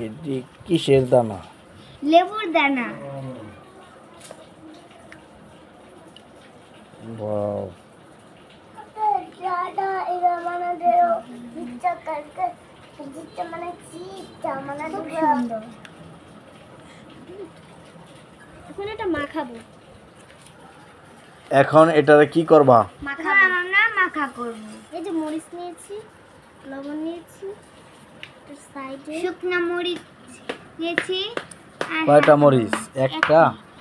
এটি কিসের দানা? লেবুর দানা। ওয়াও, এখন এটা মাখাবো। এখন এটারে কি করবা? মাখাবো। আমরা মাখা করব। এই যে মরিচ নিয়েছি, লবণ নিয়েছি, এর সাইডে শুকনা মরিচ নিয়েছি। আর কয়টা মরিচ? একটা।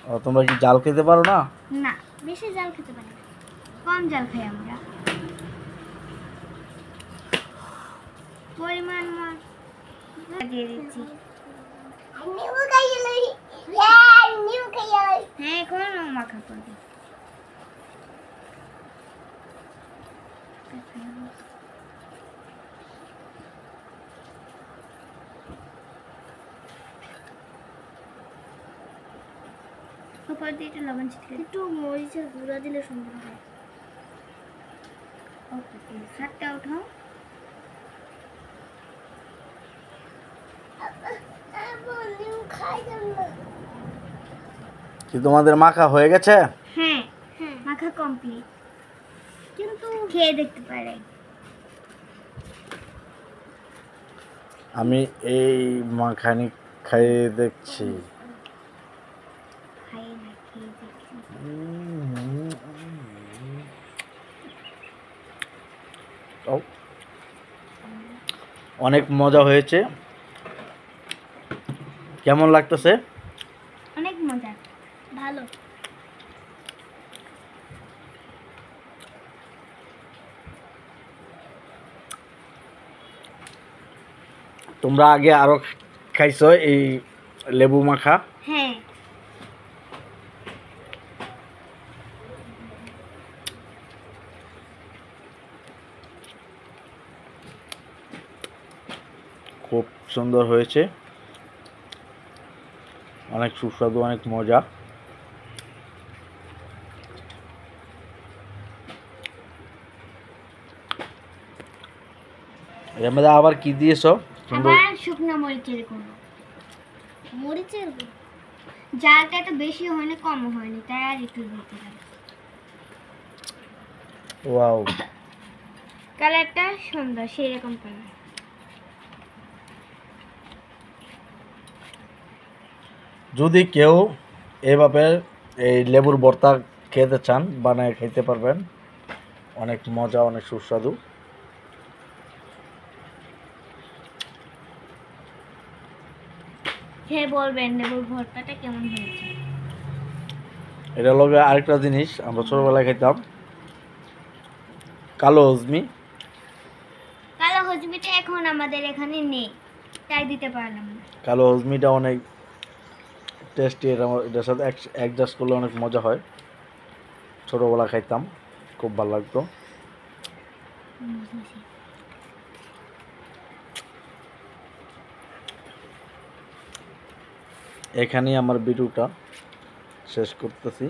ও, তোমরা কি জাল খেতে পারো না? না, বেশি জাল খেতে পারি না, কম জাল খাই আমরা। পরিমাণ মতো দিয়ে দিচ্ছি। হ্যাঁ, এখন মাখা করবো। উপর দিয়ে একটু লবণ ছিটিয়ে একটু মরিচের গুঁড়া দিলে সুন্দর হয়। ওকে, সাতটা উঠাও। কি তোমাদের মাখা হয়ে গেছে? হ্যাঁ, মাখা কমপ্লিট, কিন্তু খেয়ে দেখতে পারে। আমি এই মাখানি খাইয়ে দেখছি। খাইয়ে না, খেয়ে দেখছি। ও, অনেক মজা হয়েছে। কেমন লাগতেছে? অনেক মজা, ভালো। তোমরা আগে আরো খাইছো এই লেবু মাখা? হ্যাঁ, খুব সুন্দর হয়েছে, অনেক সুস্বাদু, অনেক মজা। এর মধ্যে আবার কি দিয়েছো? সুন্দর। আবার শুকনো মরিচের গুঁড়ো। মরিচের গুঁড়ো জালটা তো বেশি হয়নি, কম হয়নি, তাই আর একটু দিতে হবে। ওয়াও, কালারটা সুন্দর, সেরকম কালার। যদি কেউ এভাবে এই লেবুর ভর্তা খেতে চান, বানায় খেতে পারবেন। অনেক মজা, অনেক সুস্বাদু। খেয়ে বলবেন লেবুর ভর্তাটা কেমন হয়েছে। এটা লগে আরেকটা জিনিস আমরা ছোটবেলায় খেতাম, কালো হজমি। কালো হজমিটা এখন আমাদের এখানে নেই, তাই দিতে পারলাম না। কালো হজমিটা অনেক টেস্টি, এটার সাথে অ্যাডজাস্ট করলে অনেক মজা হয়। ছোটবেলা খাইতাম, খুব ভালো লাগতো। এখানেই আমার ভিডিওটা শেষ করতেছি।